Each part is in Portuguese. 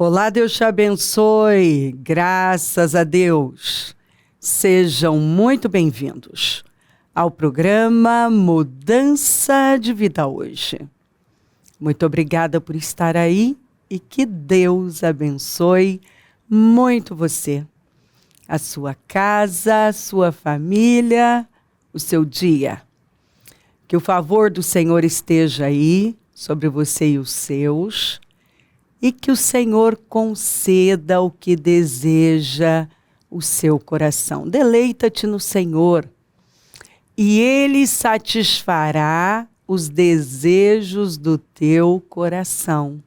Olá, Deus te abençoe. Graças a Deus. Sejam muito bem-vindos ao programa Mudança de Vida Hoje. Muito obrigada por estar aí e que Deus abençoe muito você, a sua casa, a sua família, o seu dia. Que o favor do Senhor esteja aí sobre você e os seus. E que o Senhor conceda o que deseja o seu coração. Deleita-te no Senhor, e Ele satisfará os desejos do teu coração.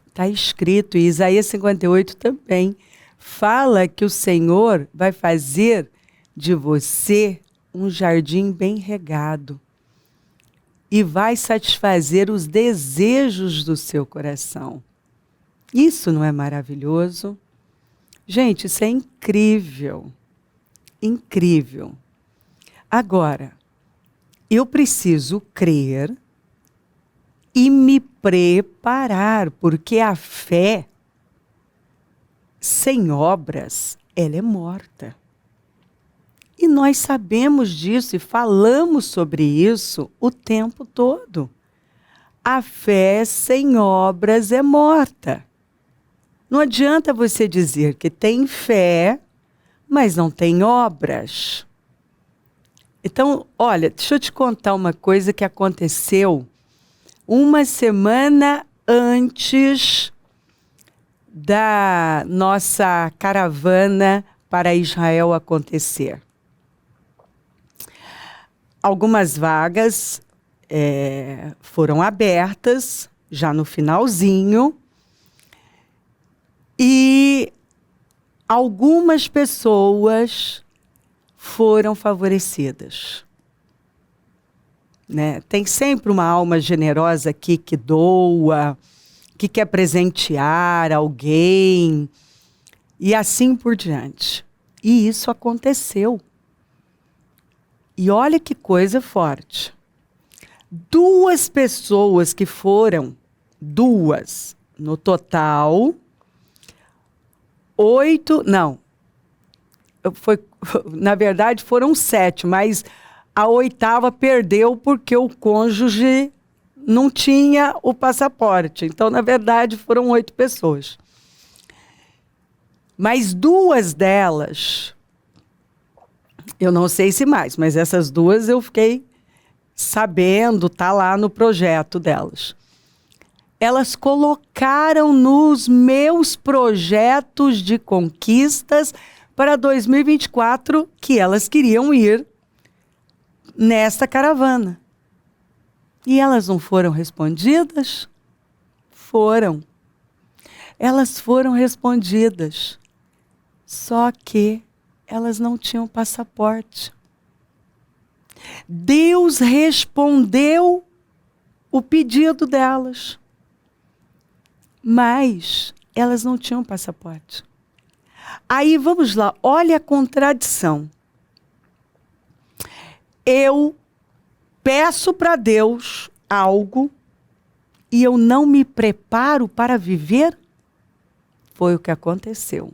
Está escrito, e Isaías 58 também fala que o Senhor vai fazer de você um jardim bem regado. E vai satisfazer os desejos do seu coração. Isso não é maravilhoso? Gente, isso é incrível. Incrível. Agora, eu preciso crer e me preparar, porque a fé sem obras, ela é morta. E nós sabemos disso e falamos sobre isso o tempo todo. A fé sem obras é morta. Não adianta você dizer que tem fé, mas não tem obras. Então, olha, deixa eu te contar uma coisa que aconteceu uma semana antes da nossa caravana para Israel acontecer. Algumas vagas foram abertas, já no finalzinho, e algumas pessoas foram favorecidas. Né? Tem sempre uma alma generosa aqui que doa, que quer presentear alguém, e assim por diante. E isso aconteceu. E olha que coisa forte. 2 pessoas que foram, 2, no total, 8, não, na verdade foram 7, mas a 8ª perdeu porque o cônjuge não tinha o passaporte. Então, na verdade, foram 8 pessoas. Mas 2 delas... Eu não sei se mais, mas essas 2 eu fiquei sabendo, tá lá no projeto delas. Elas colocaram nos meus projetos de conquistas para 2024 que elas queriam ir nesta caravana. E elas não foram respondidas? Foram. Elas foram respondidas. Só que elas não tinham passaporte. Deus respondeu o pedido delas, mas elas não tinham passaporte. Aí vamos lá, olha a contradição. Eu peço para Deus algo e eu não me preparo para viver? Foi o que aconteceu.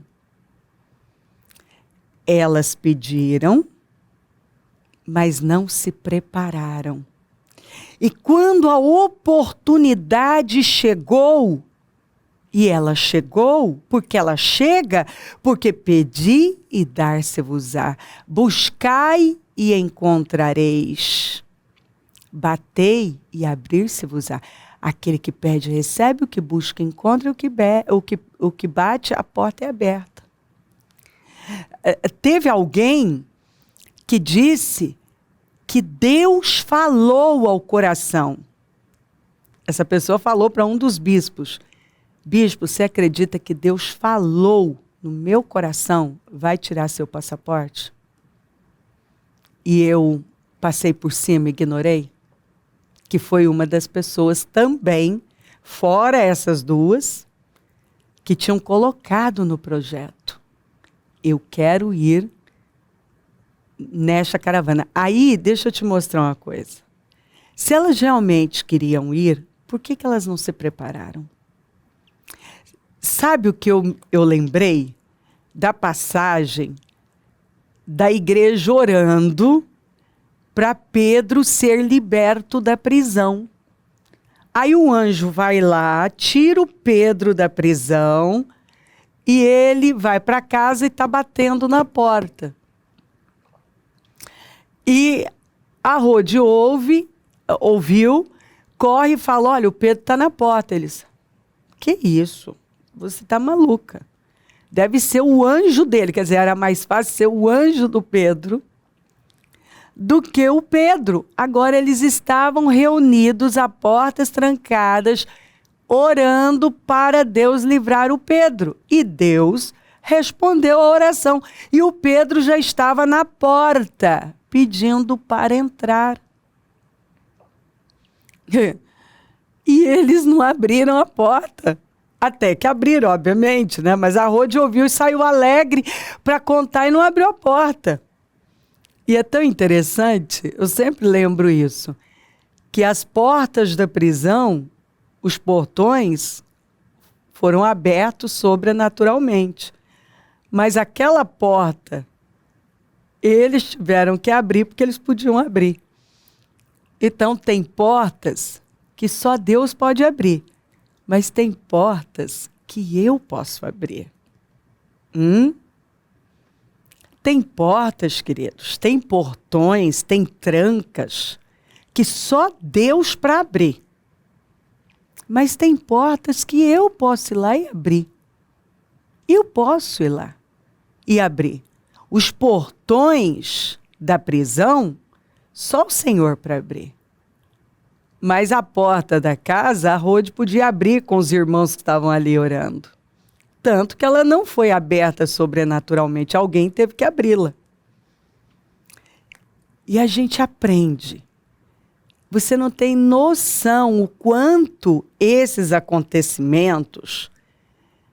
Elas pediram, mas não se prepararam. E quando a oportunidade chegou, e ela chegou, porque ela chega, porque pedi e dar-se-vos-á. Buscai e encontrareis. Batei e abrir-se-vos-á. Aquele que pede recebe, o que busca encontra, o que bate, a porta é aberta. Teve alguém que disse que Deus falou ao coração. Essa pessoa falou para um dos bispos: bispo, você acredita que Deus falou no meu coração, vai tirar seu passaporte? E eu passei por cima e ignorei? Que foi uma das pessoas também, fora essas 2, que tinham colocado no projeto. Eu quero ir nesta caravana. Aí, deixa eu te mostrar uma coisa. Se elas realmente queriam ir, por que elas não se prepararam? Sabe o que eu lembrei? Da passagem da igreja orando para Pedro ser liberto da prisão. Aí o anjo vai lá, tira o Pedro da prisão e ele vai para casa e está batendo na porta. E a Rode ouviu, corre e fala, olha, o Pedro está na porta. Eles, que isso? Você está maluca. Deve ser o anjo dele, quer dizer, era mais fácil ser o anjo do Pedro do que o Pedro. Agora eles estavam reunidos a portas trancadas, orando para Deus livrar o Pedro. E Deus respondeu a oração. E o Pedro já estava na porta, pedindo para entrar. E eles não abriram a porta. Até que abriram, obviamente, né? Mas a Rode ouviu e saiu alegre para contar e não abriu a porta. E é tão interessante, eu sempre lembro isso, que as portas da prisão, os portões, foram abertos sobrenaturalmente. Mas aquela porta, eles tiveram que abrir porque eles podiam abrir. Então, tem portas que só Deus pode abrir. Mas tem portas que eu posso abrir. Tem portas, queridos, tem portões, tem trancas que só Deus para abrir. Mas tem portas que eu posso ir lá e abrir. Eu posso ir lá e abrir. Os portões da prisão, só o Senhor para abrir. Mas a porta da casa, a Rode podia abrir com os irmãos que estavam ali orando. Tanto que ela não foi aberta sobrenaturalmente. Alguém teve que abri-la. E a gente aprende. Você não tem noção o quanto esses acontecimentos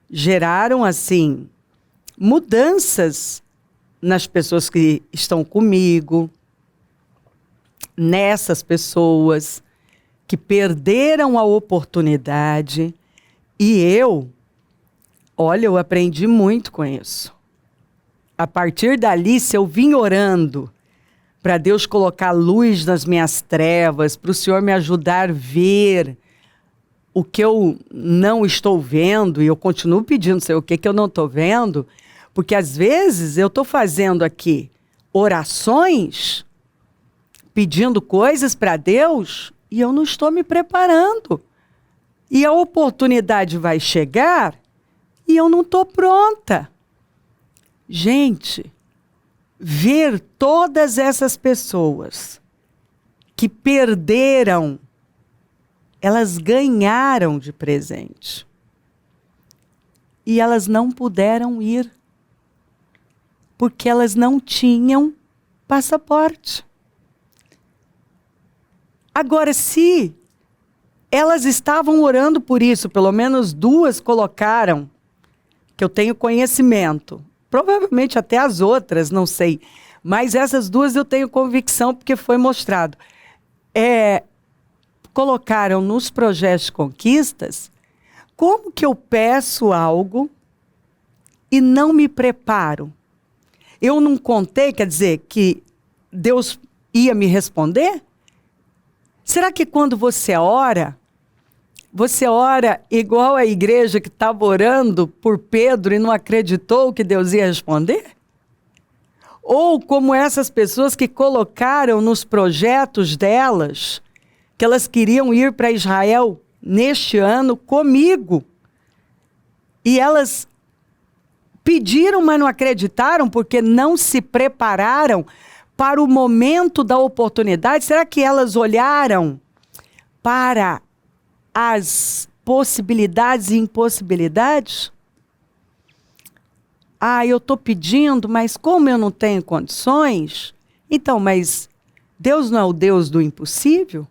geraram, assim, mudanças nas pessoas que estão comigo, nessas pessoas que perderam a oportunidade. E eu aprendi muito com isso. A partir dali, se eu vim orando para Deus colocar luz nas minhas trevas, para o Senhor me ajudar a ver o que eu não estou vendo, e eu continuo pedindo, sei o que eu não estou vendo, porque às vezes eu estou fazendo aqui orações, pedindo coisas para Deus, e eu não estou me preparando. E a oportunidade vai chegar e eu não estou pronta. Gente, ver todas essas pessoas que perderam, elas ganharam de presente. E elas não puderam ir, porque elas não tinham passaporte. Agora, se elas estavam orando por isso, pelo menos 2 colocaram, que eu tenho conhecimento, provavelmente até as outras, não sei, mas essas 2 eu tenho convicção porque foi mostrado. Colocaram nos projetos de conquistas, como que eu peço algo e não me preparo? Eu não contei, quer dizer, que Deus ia me responder? Será que quando você ora igual a igreja que estava orando por Pedro e não acreditou que Deus ia responder? Ou como essas pessoas que colocaram nos projetos delas, que elas queriam ir para Israel neste ano comigo. E elas pediram, mas não acreditaram, porque não se prepararam para o momento da oportunidade. Será que elas olharam para as possibilidades e impossibilidades? Eu estou pedindo, mas como eu não tenho condições, então, mas Deus não é o Deus do impossível?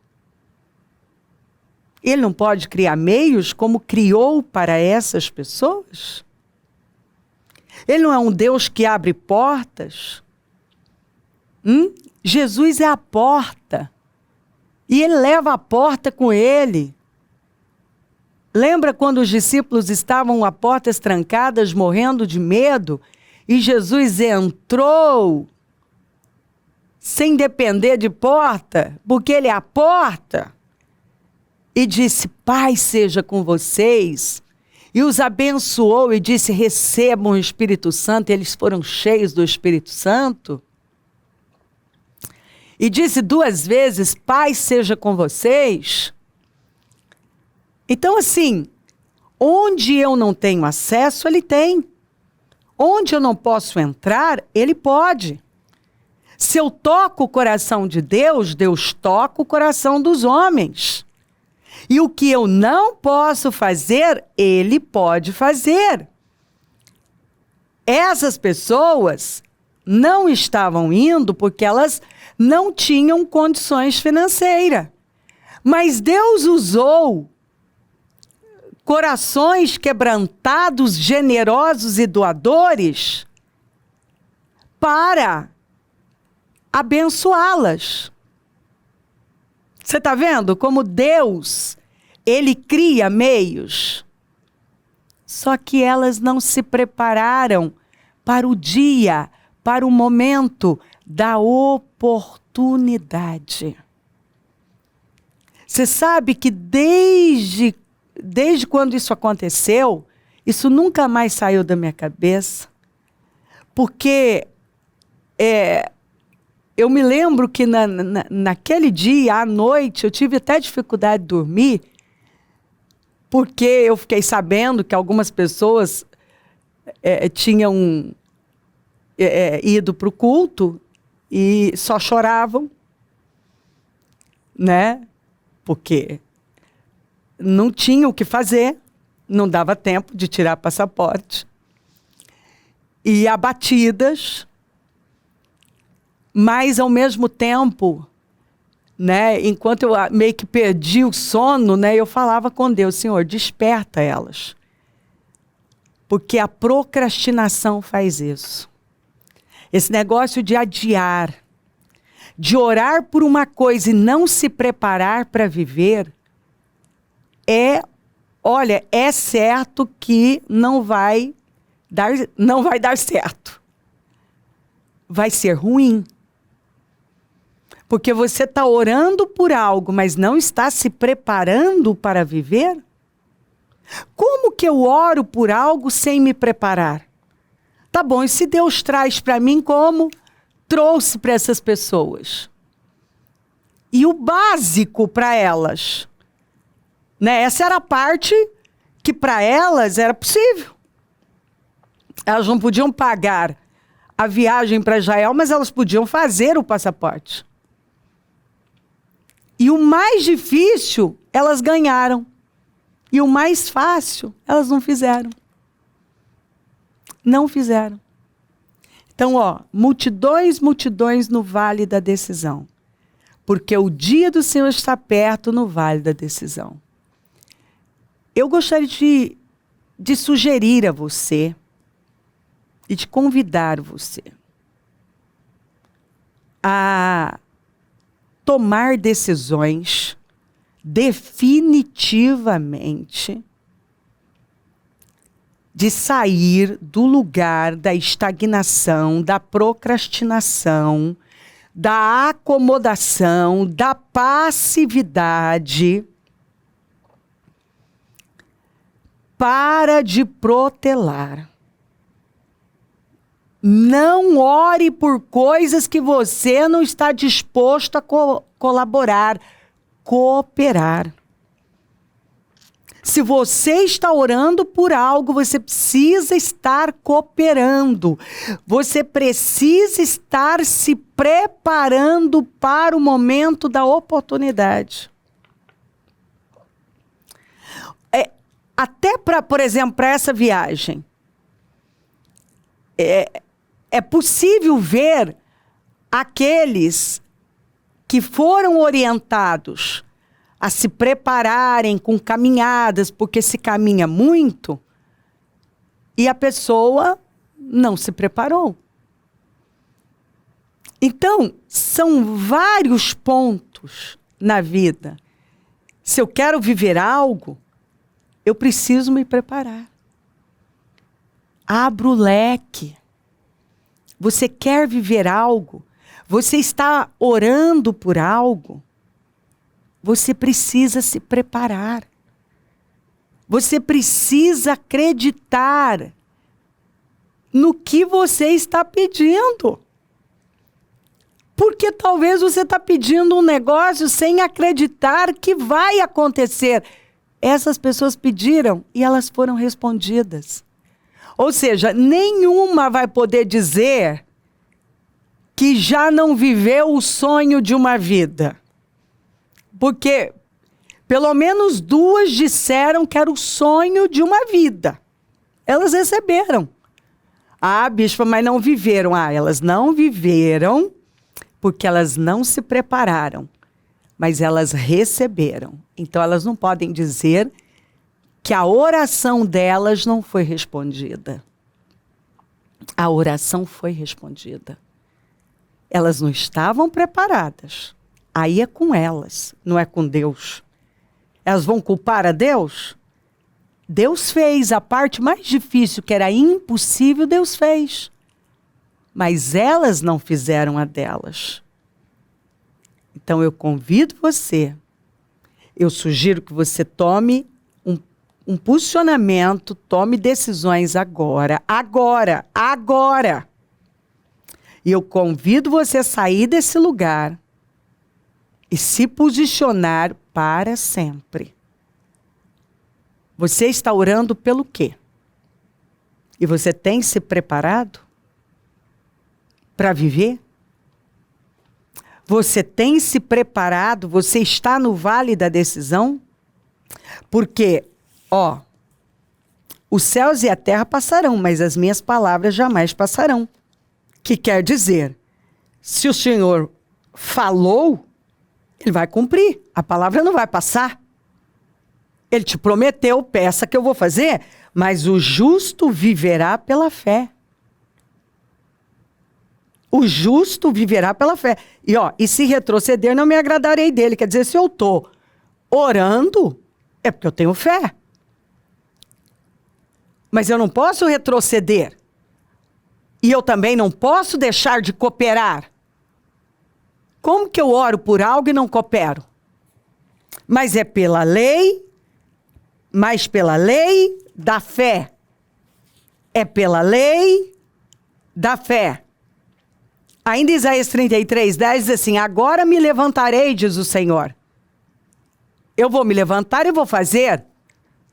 Ele não pode criar meios como criou para essas pessoas? Ele não é um Deus que abre portas? Jesus é a porta. E ele leva a porta com ele. Lembra quando os discípulos estavam a portas trancadas, morrendo de medo, e Jesus entrou sem depender de porta, porque ele é a porta, e disse: paz seja com vocês, e os abençoou e disse: recebam o Espírito Santo, e eles foram cheios do Espírito Santo. E disse 2 vezes: paz seja com vocês. Então, assim, onde eu não tenho acesso, ele tem. Onde eu não posso entrar, ele pode. Se eu toco o coração de Deus, Deus toca o coração dos homens. E o que eu não posso fazer, ele pode fazer. Essas pessoas não estavam indo porque elas não tinham condições financeiras. Mas Deus usou corações quebrantados, generosos e doadores para abençoá-las. Você está vendo como Deus, ele cria meios? Só que elas não se prepararam para o dia, para o momento da oportunidade. Você sabe que desde quando isso aconteceu, isso nunca mais saiu da minha cabeça, porque eu me lembro que naquele dia, à noite, eu tive até dificuldade de dormir, porque eu fiquei sabendo que algumas pessoas tinham ido para o culto e só choravam, né? Porque não tinha o que fazer, não dava tempo de tirar passaporte. E abatidas, mas ao mesmo tempo, né, enquanto eu meio que perdi o sono, né, eu falava com Deus: Senhor, desperta elas. Porque a procrastinação faz isso. Esse negócio de adiar, de orar por uma coisa e não se preparar para viver, olha, é certo que não vai dar certo. Vai ser ruim. Porque você está orando por algo, mas não está se preparando para viver? Como que eu oro por algo sem me preparar? Tá bom, e se Deus traz para mim como trouxe para essas pessoas? E o básico para elas? Né? Essa era a parte que para elas era possível. Elas não podiam pagar a viagem para Israel, mas elas podiam fazer o passaporte. E o mais difícil, elas ganharam. E o mais fácil, elas não fizeram. Não fizeram. Então, multidões no vale da decisão. Porque o dia do Senhor está perto no vale da decisão. Eu gostaria de sugerir a você e de convidar você a tomar decisões definitivamente de sair do lugar da estagnação, da procrastinação, da acomodação, da passividade. Para de protelar. Não ore por coisas que você não está disposto a colaborar, cooperar. Se você está orando por algo, você precisa estar cooperando. Você precisa estar se preparando para o momento da oportunidade. Até por exemplo, para essa viagem. É possível ver aqueles que foram orientados a se prepararem com caminhadas, porque se caminha muito, e a pessoa não se preparou. Então, são vários pontos na vida. Se eu quero viver algo, eu preciso me preparar. Abra o leque. Você quer viver algo? Você está orando por algo? Você precisa se preparar. Você precisa acreditar no que você está pedindo. Porque talvez você está pedindo um negócio sem acreditar que vai acontecer. Essas pessoas pediram e elas foram respondidas. Ou seja, nenhuma vai poder dizer que já não viveu o sonho de uma vida. Porque pelo menos 2 disseram que era o sonho de uma vida. Elas receberam. Ah, bispa, mas não viveram. Ah, elas não viveram porque elas não se prepararam. Mas elas receberam. Então elas não podem dizer que a oração delas não foi respondida. A oração foi respondida. Elas não estavam preparadas. Aí é com elas, não é com Deus. Elas vão culpar a Deus? Deus fez a parte mais difícil, que era impossível, Deus fez. Mas elas não fizeram a delas. Então eu convido você, eu sugiro que você tome um posicionamento, tome decisões agora. E eu convido você a sair desse lugar e se posicionar para sempre. Você está orando pelo quê? E você tem se preparado para viver? Você tem se preparado? Você está no vale da decisão? Porque, os céus e a terra passarão, mas as minhas palavras jamais passarão. Que quer dizer, se o Senhor falou, Ele vai cumprir. A palavra não vai passar. Ele te prometeu, peça que eu vou fazer, mas o justo viverá pela fé. O justo viverá pela fé. E se retroceder, não me agradarei dele. Quer dizer, se eu estou orando, é porque eu tenho fé. Mas eu não posso retroceder. E eu também não posso deixar de cooperar. Como que eu oro por algo e não coopero? Mas é pela lei, mas pela lei da fé. É pela lei da fé. Ainda Isaías 33:10 diz assim, agora me levantarei, diz o Senhor. Eu vou me levantar e vou fazer.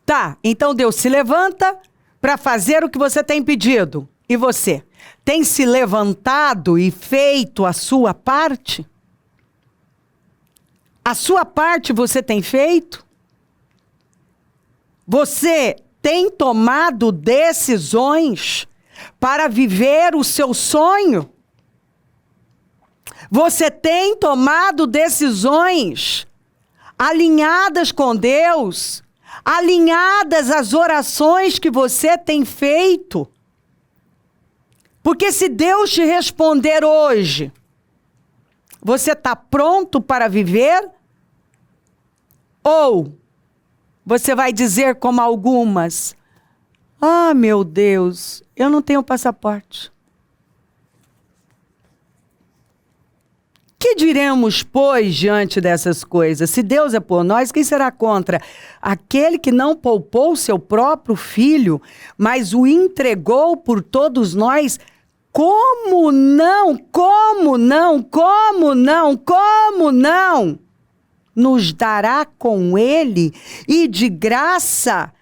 Tá, então Deus se levanta para fazer o que você tem pedido. E você? Tem se levantado e feito a sua parte? A sua parte você tem feito? Você tem tomado decisões para viver o seu sonho? Você tem tomado decisões alinhadas com Deus, alinhadas às orações que você tem feito? Porque se Deus te responder hoje, você está pronto para viver? Ou você vai dizer como algumas, ah, meu Deus, eu não tenho passaporte. Que diremos, pois, diante dessas coisas? Se Deus é por nós, quem será contra? Aquele que não poupou seu próprio filho, mas o entregou por todos nós, como não nos dará com ele e de graça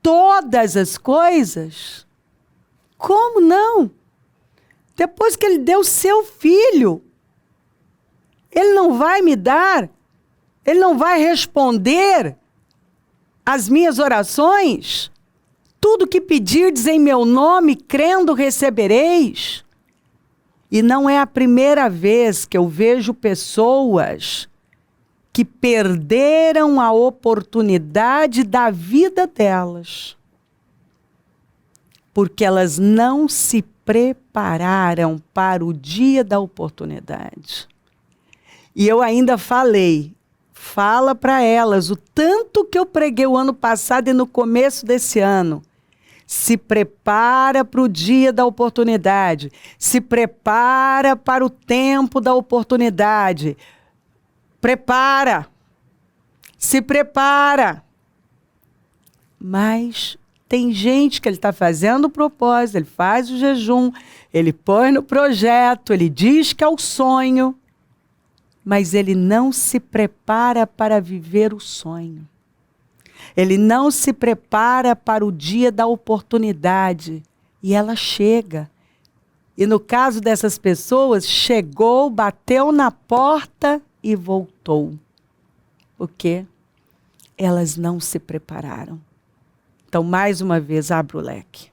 todas as coisas? Como não? Depois que ele deu seu filho, ele não vai me dar? Ele não vai responder às minhas orações? Tudo que pedirdes em meu nome, crendo recebereis. E não é a primeira vez que eu vejo pessoas que perderam a oportunidade da vida delas. Porque elas não se prepararam para o dia da oportunidade. E eu ainda falei Fala para elas o tanto que eu preguei o ano passado e no começo desse ano. Se prepara para o dia da oportunidade. Se prepara para o tempo da oportunidade. Prepara. Se prepara. Mas tem gente que ele está fazendo o propósito, ele faz o jejum, ele põe no projeto, ele diz que é o sonho, mas ele não se prepara para viver o sonho. Ele não se prepara para o dia da oportunidade. E ela chega. E no caso dessas pessoas, chegou, bateu na porta e voltou. Por quê? Elas não se prepararam. Então, mais uma vez, abra o leque.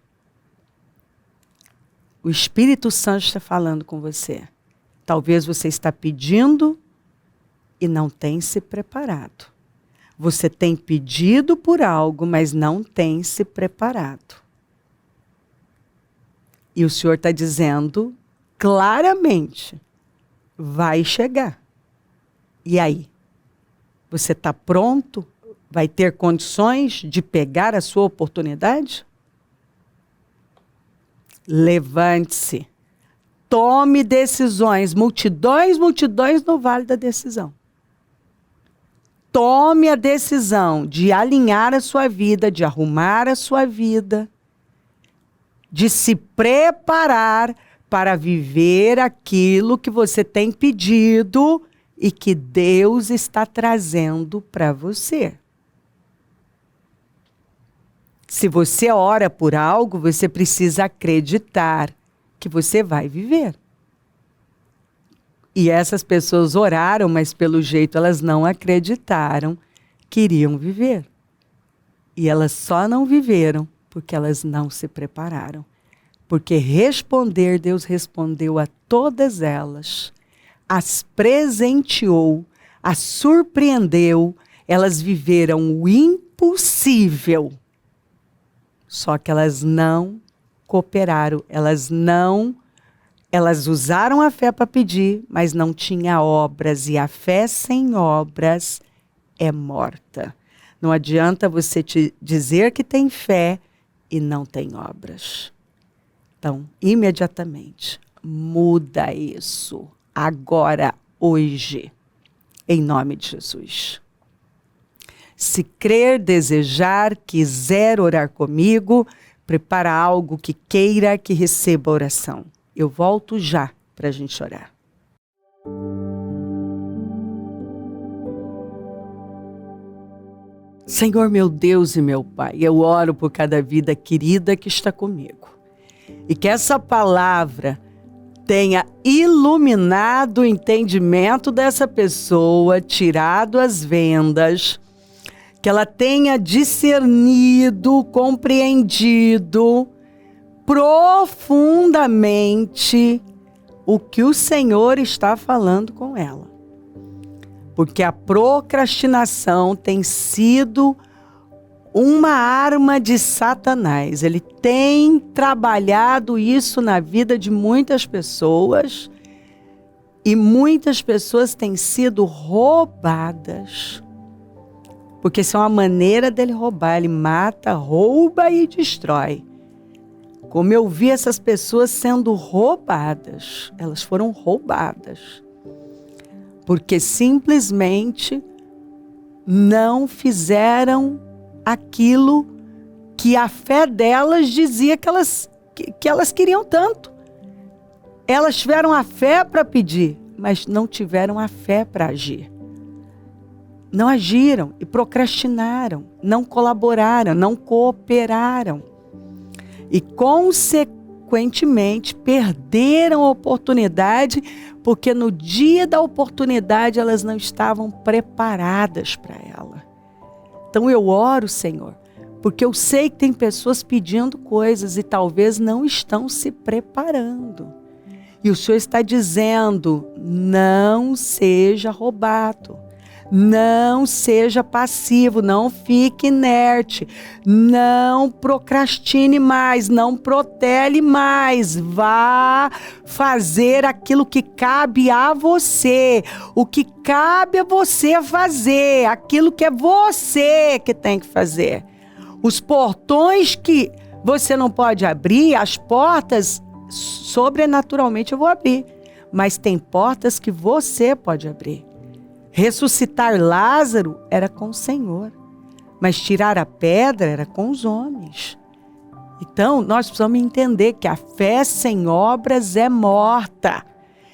O Espírito Santo está falando com você. Talvez você está pedindo e não tem se preparado. Você tem pedido por algo, mas não tem se preparado. E o Senhor está dizendo claramente, vai chegar. E aí? Você está pronto? Vai ter condições de pegar a sua oportunidade? Levante-se. Tome decisões. Multidões no vale da decisão. Tome a decisão de alinhar a sua vida, de arrumar a sua vida, de se preparar para viver aquilo que você tem pedido e que Deus está trazendo para você. Se você ora por algo, você precisa acreditar que você vai viver. E essas pessoas oraram, mas pelo jeito elas não acreditaram que iriam viver. E elas só não viveram porque elas não se prepararam. Porque responder, Deus respondeu a todas elas, as presenteou, as surpreendeu, elas viveram o impossível. Só que elas não cooperaram, elas usaram a fé para pedir, mas não tinha obras, e a fé sem obras é morta. Não adianta você te dizer que tem fé e não tem obras. Então, imediatamente, muda isso. Agora, hoje, em nome de Jesus. Se crer, desejar, quiser orar comigo, prepara algo que queira que receba oração. Eu volto já para a gente orar. Senhor, meu Deus e meu Pai, eu oro por cada vida querida que está comigo. E que essa palavra tenha iluminado o entendimento dessa pessoa, tirado as vendas, que ela tenha discernido, compreendido profundamente o que o Senhor está falando com ela. Porque a procrastinação tem sido uma arma de Satanás. Ele tem trabalhado isso na vida de muitas pessoas e muitas pessoas têm sido roubadas. Porque isso é uma maneira dele roubar. Ele mata, rouba e destrói. Como eu vi essas pessoas sendo roubadas. Elas foram roubadas. Porque simplesmente não fizeram aquilo que a fé delas dizia que elas queriam tanto. Elas tiveram a fé para pedir, mas não tiveram a fé para agir. Não agiram e procrastinaram, não colaboraram, não cooperaram. E, consequentemente, perderam a oportunidade, porque no dia da oportunidade elas não estavam preparadas para ela. Então eu oro, Senhor, porque eu sei que tem pessoas pedindo coisas e talvez não estão se preparando. E o Senhor está dizendo, não seja roubado. Não seja passivo, não fique inerte, não procrastine mais, não protele mais. Vá fazer aquilo que cabe a você, o que cabe a você fazer, aquilo que é você que tem que fazer. Os portões que você não pode abrir, as portas, sobrenaturalmente eu vou abrir. Mas tem portas que você pode abrir. Ressuscitar Lázaro era com o Senhor. Mas tirar a pedra era com os homens. Então, nós precisamos entender que a fé sem obras é morta.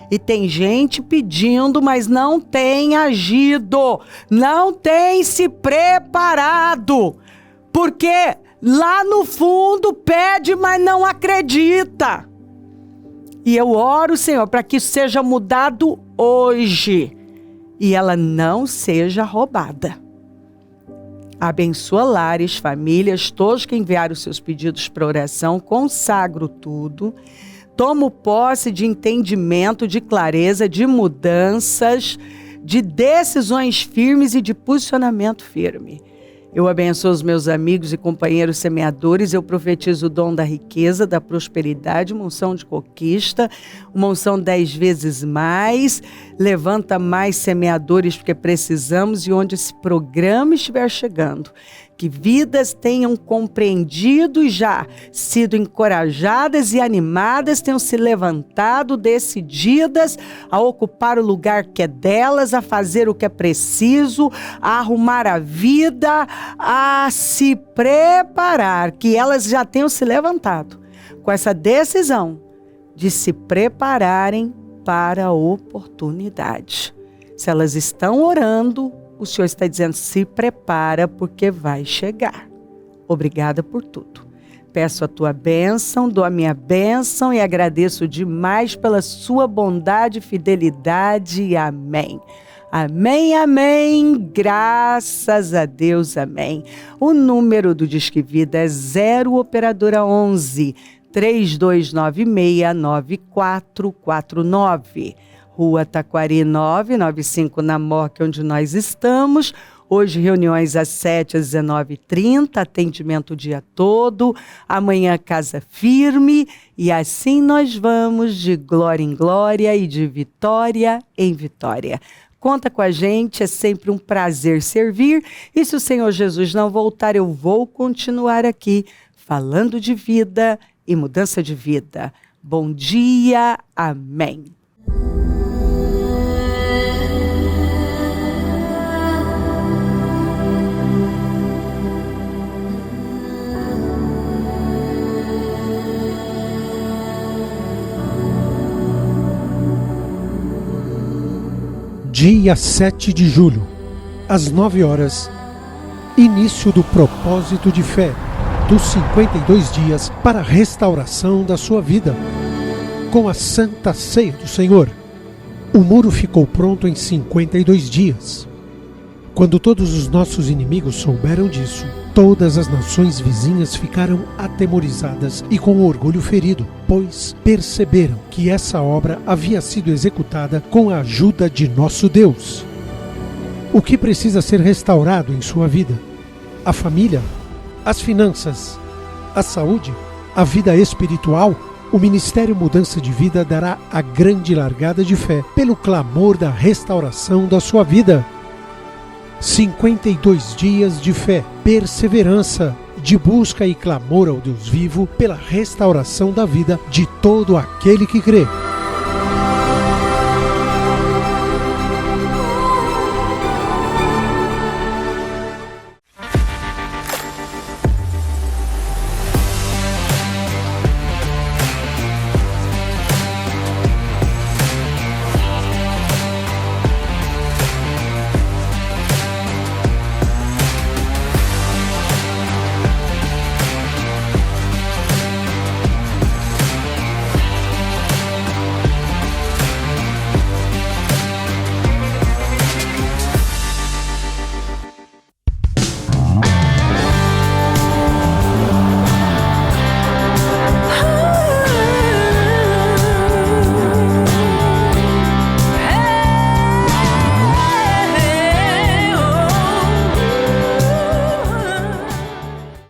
E tem gente pedindo, mas não tem agido. Não tem se preparado. Porque lá no fundo pede, mas não acredita. E eu oro, Senhor, para que isso seja mudado hoje. E ela não seja roubada. Abençoa lares, famílias, todos que enviaram seus pedidos para oração, consagro tudo. Tomo posse de entendimento, de clareza, de mudanças, de decisões firmes e de posicionamento firme. Eu abençoo os meus amigos e companheiros semeadores, eu profetizo o dom da riqueza, da prosperidade, uma unção de conquista, uma unção 10 vezes mais, levanta mais semeadores porque precisamos e onde esse programa estiver chegando, que vidas tenham compreendido e já sido encorajadas e animadas, tenham se levantado, decididas a ocupar o lugar que é delas, a fazer o que é preciso, a arrumar a vida, a se preparar, que elas já tenham se levantado com essa decisão de se prepararem para a oportunidade. Se elas estão orando, o Senhor está dizendo, se prepara porque vai chegar. Obrigada por tudo. Peço a tua bênção, dou a minha bênção e agradeço demais pela sua bondade e fidelidade. Amém. Amém, amém. Graças a Deus, amém. O número do Disque Vida é 0 operadora 11 32969449. Rua Taquari 995, na Moca, onde nós estamos. Hoje, reuniões às 7 às 19h30, atendimento o dia todo. Amanhã, casa firme. E assim nós vamos de glória em glória e de vitória em vitória. Conta com a gente, é sempre um prazer servir. E se o Senhor Jesus não voltar, eu vou continuar aqui falando de vida e mudança de vida. Bom dia, amém. Dia 7 de julho, às 9 horas, início do propósito de fé dos 52 dias para a restauração da sua vida. Com a Santa Ceia do Senhor, o muro ficou pronto em 52 dias. Quando todos os nossos inimigos souberam disso, todas as nações vizinhas ficaram atemorizadas e com o orgulho ferido, pois perceberam que essa obra havia sido executada com a ajuda de nosso Deus. O que precisa ser restaurado em sua vida? A família? As finanças? A saúde? A vida espiritual? O Ministério Mudança de Vida dará a grande largada de fé pelo clamor da restauração da sua vida. 52 dias de fé, perseverança, de busca e clamor ao Deus vivo pela restauração da vida de todo aquele que crê.